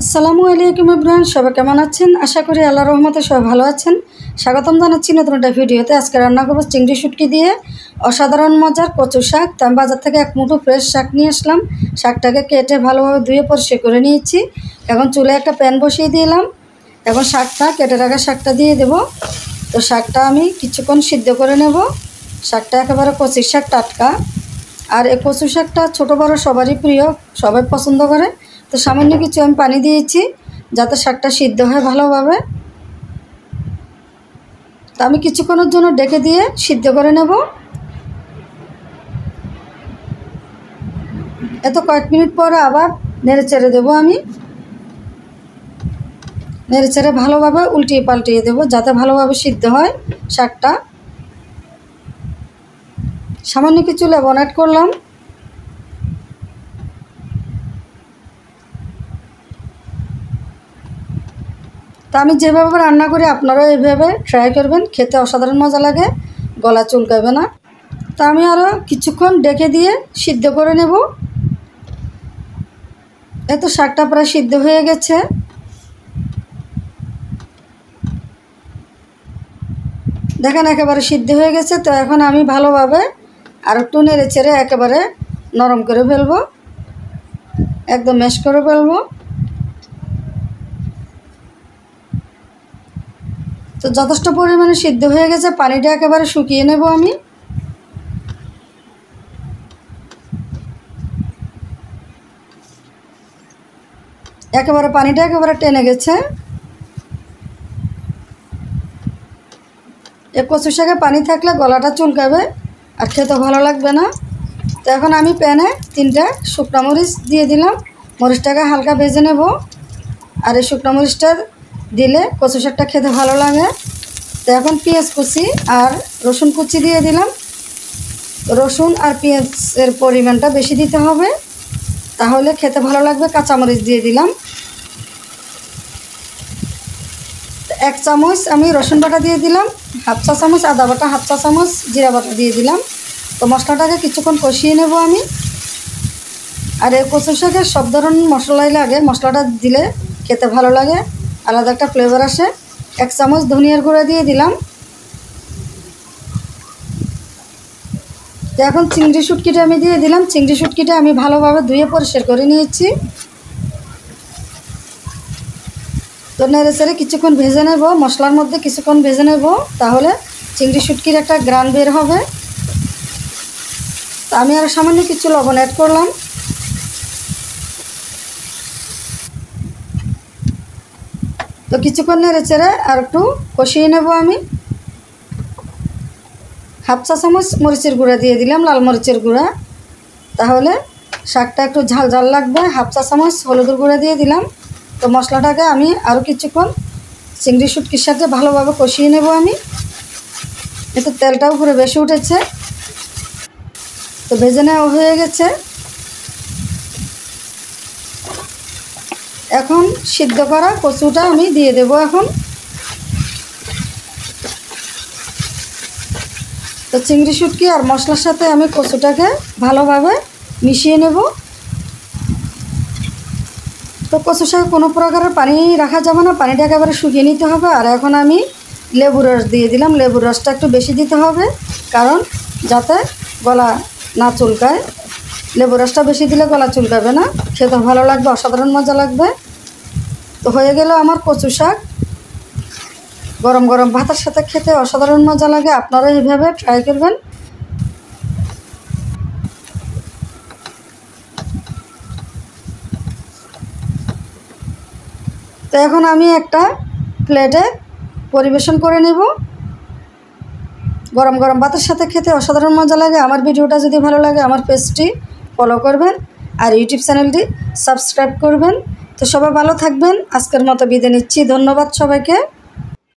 আসসালামু আলাইকুম এভরিওয়ান, সবাই কেমন আছেন? আশা করি আল্লাহর রহমতে সবাই ভালো আছেন। স্বাগতম জানাচ্ছি নতুন একটা ভিডিওতে। আজকে রান্না করবো চিংড়ি শুটকি দিয়ে অসাধারণ মজার কচু শাক। তো আমি বাজার থেকে এক মুঠো ফ্রেশ শাক নিয়ে আসলাম। শাকটাকে কেটে ভালোভাবে ধুয়ে পরিষ্কার করে নিয়েছি। এখন চুলায় একটা প্যান বসিয়ে দিলাম। এখন শাকটা কেটে রাখা শাকটা দিয়ে দেব। তো শাকটা আমি কিছুক্ষণ সিদ্ধ করে নেব। শাকটা একেবারে কচি শাক, টাটকা। আর এই কচু শাকটা ছোটো বড়ো সবারই প্রিয়, সবাই পছন্দ করে। তো সামান্য কিছু আমি পানি দিয়েছি যাতে শাকটা সিদ্ধ হয় ভালোভাবে। তো আমি কিছুক্ষণের জন্য ডেকে দিয়ে সিদ্ধ করে নেব। এত কয়েক মিনিট পরে আবার নেড়ে চেড়ে দেবো। আমি নেড়ে চেড়ে ভালোভাবে উল্টিয়ে পাল্টিয়ে দেবো যাতে ভালোভাবে সিদ্ধ হয় শাকটা। সামান্য কিছু লবণ অ্যাড করলাম। তা আমি যেভাবে রান্না করি আপনারাও এইভাবে ট্রাই করবেন, খেতে অসাধারণ মজা লাগে, গলা চুলকাবে না। তা আমি আরও কিছুক্ষণ ডেকে দিয়ে সিদ্ধ করে নেব। এত শাকটা প্রায় সিদ্ধ হয়ে গেছে। দেখেন একেবারে সিদ্ধ হয়ে গেছে। তো এখন আমি ভালোভাবে আর একটু নেড়ে চেড়ে একেবারে নরম করে ফেলবো, একদম ম্যাশ করে ফেলবো। তো যথেষ্ট পরিমাণে সিদ্ধ হয়ে গেছে, পানিটা একেবারে শুকিয়ে নেব আমি। একেবারে পানিটা একেবারে টেনে গেছে। এই কচু শাকে পানি থাকলে গলাটা চুলকাবে আর খেতে ভালো লাগবে না। তো এখন আমি প্যানে 3টা শুকনো মরিচ দিয়ে দিলাম। মরিচটাকে হালকা ভেজে নেব। আর এই শুকনো মরিচটা দিলে কচু শাকটা খেতে ভালো লাগে। তো এখন পেঁয়াজ কুচি আর রসুন কুচি দিয়ে দিলাম। রসুন আর পেঁয়াজের পরিমাণটা বেশি দিতে হবে, তাহলে খেতে ভালো লাগবে। কাঁচামরিচ দিয়ে দিলাম। 1 চামচ আমি রসুন বাটা দিয়ে দিলাম, 1/2 চা চামচ আদা বাটা, 1/2 চা চামচ জিরা বাটা দিয়ে দিলাম। তো মশলাটাকে কিছুক্ষণ কষিয়ে নেব আমি। আর এই কচু শাকের সব ধরনের মশলাই লাগে, মশলাটা দিলে খেতে ভালো লাগে, আলাদা একটা ফ্লেভার আসে। 1 চামচ ধনিয়ার গুঁড়া দিয়ে দিলাম। তো এখন চিংড়ি শুটকিটা আমি দিয়ে দিলাম। চিংড়ি শুটকিটা আমি ভালোভাবে ধুয়ে পরিষ্কার করে নিয়েছি। তো নেড়ে চেড়ে কিছুক্ষণ ভেজে নেব, মশলার মধ্যে কিছুক্ষণ ভেজে নেব, তাহলে চিংড়ি শুটকির একটা গ্রান বের হবে। তো আমি আর সামান্য কিছু লবণ অ্যাড করলাম। তো কিছুক্ষণ নেড়ে চেড়ে আর একটু কষিয়ে নেব আমি। 1/2 চা চামচ মরিচের গুঁড়া দিয়ে দিলাম, লাল মরিচের গুঁড়া, তাহলে শাকটা একটু ঝাল ঝাল লাগবে। 1/2 চা চামচ হলুদের গুঁড়া দিয়ে দিলাম। তো মশলাটাকে আমি আরও কিছুক্ষণ চিংড়ি শুটকির সাথে ভালোভাবে কষিয়ে নেব আমি। এতে তেলটা উপরে বেশি উঠেছে। তো ভেজে নেওয়া হয়ে গেছে। এখন সিদ্ধ করা কচুটা আমি দিয়ে দেব এখন। তো চিংড়ি শুটকি আর মশলার সাথে আমি কচুটাকে ভালোভাবে মিশিয়ে নেব। তো কচু শাকে কোনো প্রকারের পানি রাখা যাবে না, পানিটা একেবারে শুকিয়ে নিতে হবে। আর এখন আমি লেবুর রস দিয়ে দিলাম। লেবুর রসটা একটু বেশি দিতে হবে, কারণ যাতে গলা না চুলকায়। লেবুর রসটা বেশি দিলে গলা চুলকাবে না, খেতে ভালো লাগবে, অসাধারণ মজা লাগবে। তো হয়ে গেল আমার কচু শাক। গরম গরম ভাতের সাথে খেতে অসাধারণ মজা লাগে। আপনারা এইভাবে ট্রাই করবেন। তো এখন আমি একটা প্লেটে পরিবেশন করে নেব। গরম গরম ভাতের সাথে খেতে অসাধারণ মজা লাগে। আমার ভিডিওটা যদি ভালো লাগে আমার পেজটি ফলো করবেন আর ইউটিউব চ্যানেলটি সাবস্ক্রাইব করবেন। তো সবাই ভালো থাকবেন। আজকের মতো বিদায় নিচ্ছি। ধন্যবাদ সবাইকে।